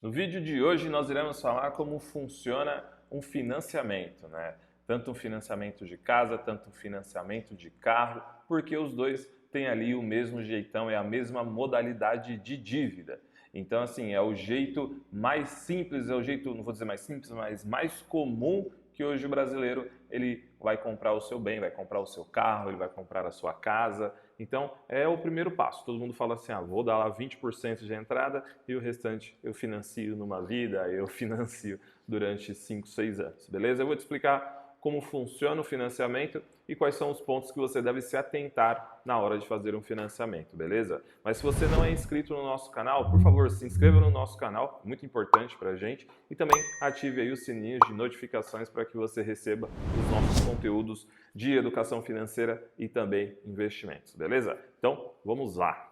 No vídeo de hoje nós iremos falar como funciona um financiamento, né? Tanto um financiamento de casa, tanto um financiamento de carro, porque os dois têm ali o mesmo jeitão, é a mesma modalidade de dívida. Então, assim, é o jeito mais simples, é o jeito, não vou dizer mais simples, mas mais comum que hoje o brasileiro ele vai comprar o seu bem, vai comprar o seu carro, ele vai comprar a sua casa. Então, é o primeiro passo. Todo mundo fala assim, vou dar lá 20% de entrada e o restante eu financio numa vida, eu financio durante 5, 6 anos, beleza? Eu vou te explicar como funciona o financiamento e quais são os pontos que você deve se atentar na hora de fazer um financiamento, beleza? Mas se você não é inscrito no nosso canal, por favor, se inscreva no nosso canal, muito importante pra gente, e também ative aí os sininhos de notificações para que você receba os nossos conteúdos de educação financeira e também investimentos, beleza? Então, vamos lá!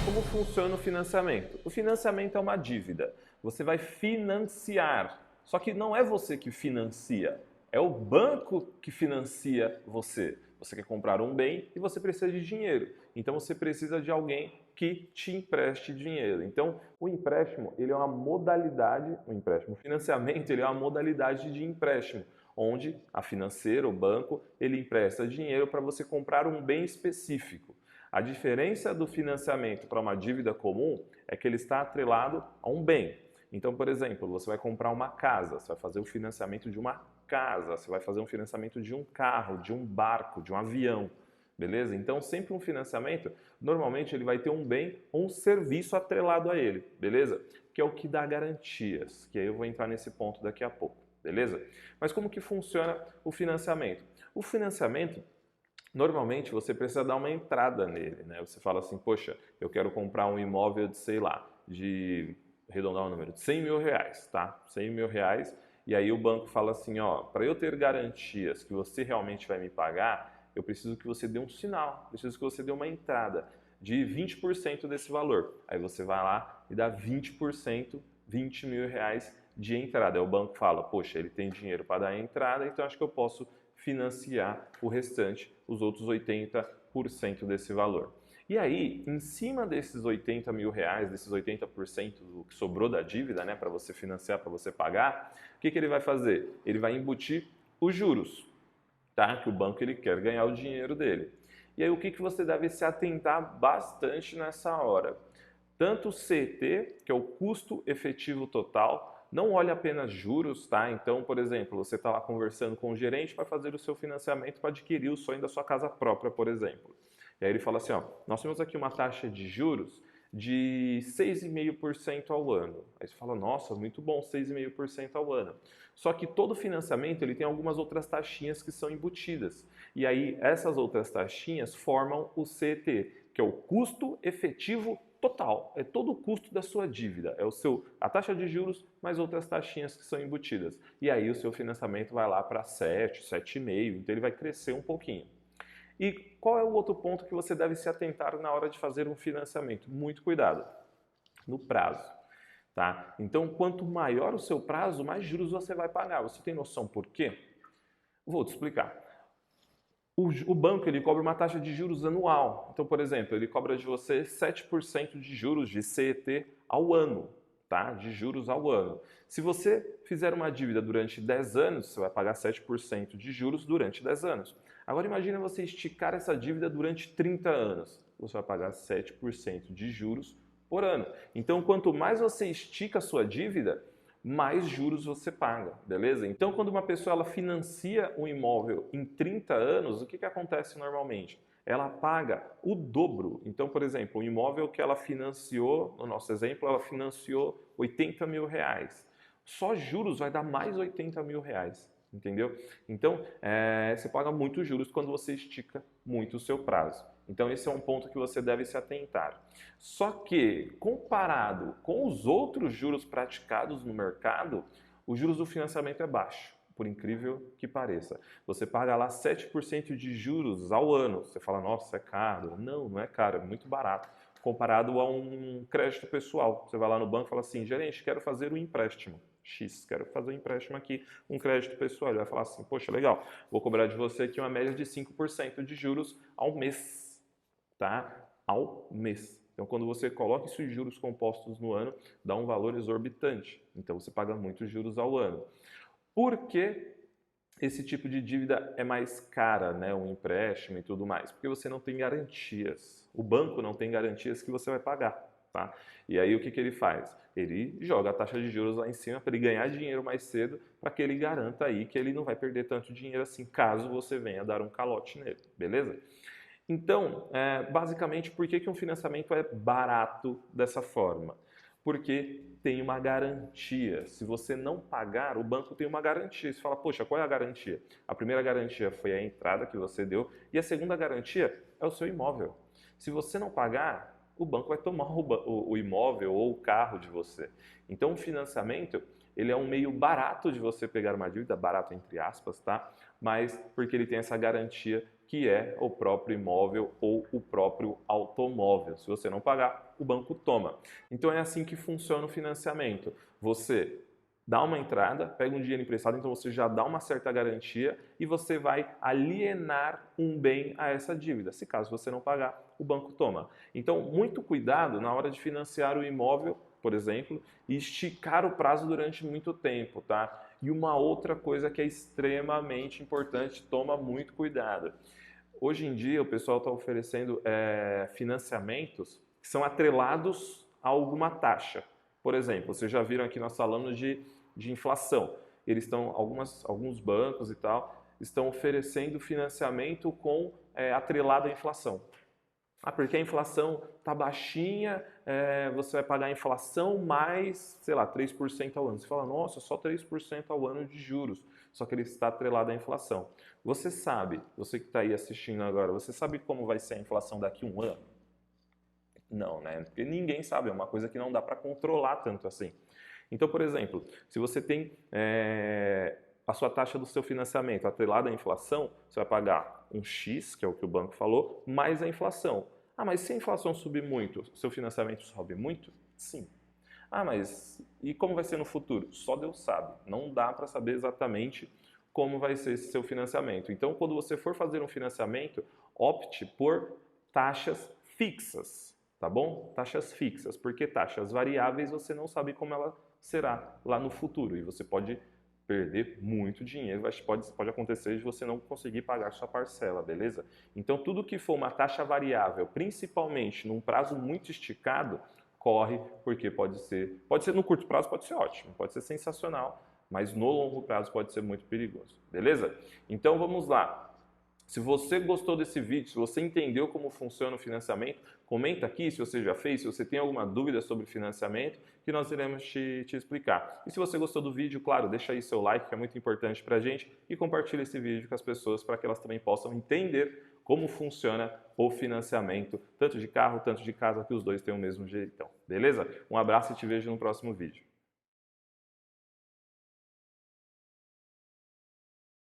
Como funciona o financiamento? O financiamento é uma dívida. Você vai financiar. Só que não é você que financia, é o banco que financia você. Você quer comprar um bem e você precisa de dinheiro. Então você precisa de alguém que te empreste dinheiro. Então, o empréstimo, ele é uma modalidade, o empréstimo, o financiamento, ele é uma modalidade de empréstimo, onde a financeira, o banco, ele empresta dinheiro para você comprar um bem específico. A diferença do financiamento para uma dívida comum é que ele está atrelado a um bem. Então, por exemplo, você vai comprar uma casa, você vai fazer o financiamento de uma casa, você vai fazer um financiamento de um carro, de um barco, de um avião, beleza? Então, sempre um financiamento, normalmente ele vai ter um bem ou um serviço atrelado a ele, beleza? Que é o que dá garantias, que aí eu vou entrar nesse ponto daqui a pouco, beleza? Mas como que funciona o financiamento? O financiamento normalmente você precisa dar uma entrada nele, né? Você fala assim, poxa, eu quero comprar um imóvel de, sei lá, de arredondar o número, de 100 mil reais, tá? 100 mil reais, e aí o banco fala assim, ó, para eu ter garantias que você realmente vai me pagar, eu preciso que você dê um sinal, preciso que você dê uma entrada de 20% desse valor. Aí você vai lá e dá 20%, 20 mil reais de entrada. Aí o banco fala, poxa, ele tem dinheiro para dar a entrada, então acho que eu posso financiar o restante, os outros 80% desse valor. E aí, em cima desses 80 mil reais, desses 80% do que sobrou da dívida, né, para você financiar, para você pagar, o que ele vai fazer? Ele vai embutir os juros, tá? Que o banco ele quer ganhar o dinheiro dele. E aí, o que você deve se atentar bastante nessa hora? Tanto o CET, que é o custo efetivo total, não olha apenas juros, tá? Então, por exemplo, você está lá conversando com o gerente para fazer o seu financiamento para adquirir o sonho da sua casa própria, por exemplo. E aí ele fala assim, ó, nós temos aqui uma taxa de juros de 6,5% ao ano. Aí você fala, nossa, muito bom, 6,5% ao ano. Só que todo financiamento ele tem algumas outras taxinhas que são embutidas. E aí essas outras taxinhas formam o CET, que é o custo efetivo total, é todo o custo da sua dívida, é a taxa de juros mais outras taxinhas que são embutidas. E aí o seu financiamento vai lá para 7, 7,5, então ele vai crescer um pouquinho. E qual é o outro ponto que você deve se atentar na hora de fazer um financiamento? Muito cuidado no prazo. Tá? Então, quanto maior o seu prazo, mais juros você vai pagar. Você tem noção por quê? Vou te explicar. O banco ele cobra uma taxa de juros anual. Então, por exemplo, ele cobra de você 7% de juros de CET ao ano, tá? De juros ao ano. Se você fizer uma dívida durante 10 anos, você vai pagar 7% de juros durante 10 anos. Agora imagine você esticar essa dívida durante 30 anos. Você vai pagar 7% de juros por ano. Então, quanto mais você estica a sua dívida, mais juros você paga, beleza? Então, quando uma pessoa ela financia um imóvel em 30 anos, o que acontece normalmente? Ela paga o dobro. Então, por exemplo, um imóvel que ela financiou, no nosso exemplo, ela financiou 80 mil reais. Só juros vai dar mais 80 mil reais, entendeu? Então, você paga muitos juros quando você estica muito o seu prazo. Então, esse é um ponto que você deve se atentar. Só que, comparado com os outros juros praticados no mercado, os juros do financiamento é baixo, por incrível que pareça. Você paga lá 7% de juros ao ano. Você fala, nossa, é caro. Não, não é caro, é muito barato comparado a um crédito pessoal. Você vai lá no banco e fala assim, gerente, quero fazer um empréstimo. X, quero fazer um empréstimo aqui, um crédito pessoal. Ele vai falar assim, poxa, legal, vou cobrar de você aqui uma média de 5% de juros ao mês, tá? Ao mês. Então, quando você coloca isso em juros compostos no ano, dá um valor exorbitante. Então, você paga muitos juros ao ano. Por que esse tipo de dívida é mais cara, né? Um empréstimo e tudo mais? Porque você não tem garantias. O banco não tem garantias que você vai pagar. Tá? E aí o que ele faz? Ele joga a taxa de juros lá em cima para ele ganhar dinheiro mais cedo, para que ele garanta aí que ele não vai perder tanto dinheiro assim, caso você venha dar um calote nele, beleza? Então, basicamente, por que um financiamento é barato dessa forma? Porque tem uma garantia. Se você não pagar, o banco tem uma garantia. Você fala, poxa, qual é a garantia? A primeira garantia foi a entrada que você deu e a segunda garantia é o seu imóvel. Se você não pagar, o banco vai tomar o imóvel ou o carro de você. Então, o financiamento, ele é um meio barato de você pegar uma dívida, barato entre aspas, tá? Mas porque ele tem essa garantia que é o próprio imóvel ou o próprio automóvel. Se você não pagar, o banco toma. Então é assim que funciona o financiamento. Você dá uma entrada, pega um dinheiro emprestado, então você já dá uma certa garantia e você vai alienar um bem a essa dívida. Se caso você não pagar, o banco toma. Então, muito cuidado na hora de financiar o imóvel, por exemplo, e esticar o prazo durante muito tempo, tá? E uma outra coisa que é extremamente importante, toma muito cuidado. Hoje em dia, o pessoal está oferecendo financiamentos que são atrelados a alguma taxa. Por exemplo, vocês já viram aqui nós falamos de inflação. Eles estão, alguns bancos e tal, estão oferecendo financiamento com atrelado à inflação. Ah, porque a inflação está baixinha, você vai pagar a inflação mais, sei lá, 3% ao ano. Você fala, nossa, só 3% ao ano de juros, só que ele está atrelado à inflação. Você sabe, você que está aí assistindo agora, você sabe como vai ser a inflação daqui a um ano? Não, né? Porque ninguém sabe, é uma coisa que não dá para controlar tanto assim. Então, por exemplo, se você tem a sua taxa do seu financiamento atrelada à inflação, você vai pagar um X, que é o que o banco falou, mais a inflação. Ah, mas se a inflação subir muito, seu financiamento sobe muito? Sim. Ah, mas e como vai ser no futuro? Só Deus sabe. Não dá para saber exatamente como vai ser esse seu financiamento. Então, quando você for fazer um financiamento, opte por taxas fixas, tá bom? Taxas fixas, porque taxas variáveis você não sabe como ela será lá no futuro e você pode perder muito dinheiro, pode acontecer de você não conseguir pagar sua parcela, beleza? Então, tudo que for uma taxa variável, principalmente num prazo muito esticado, corre, porque pode ser no curto prazo pode ser ótimo, pode ser sensacional, mas no longo prazo pode ser muito perigoso, beleza? Então, vamos lá. Se você gostou desse vídeo, se você entendeu como funciona o financiamento, comenta aqui se você já fez, se você tem alguma dúvida sobre financiamento, que nós iremos te explicar. E se você gostou do vídeo, claro, deixa aí seu like, que é muito importante pra gente, e compartilha esse vídeo com as pessoas para que elas também possam entender como funciona o financiamento, tanto de carro, tanto de casa, que os dois têm o mesmo jeitão. Beleza? Um abraço e te vejo no próximo vídeo.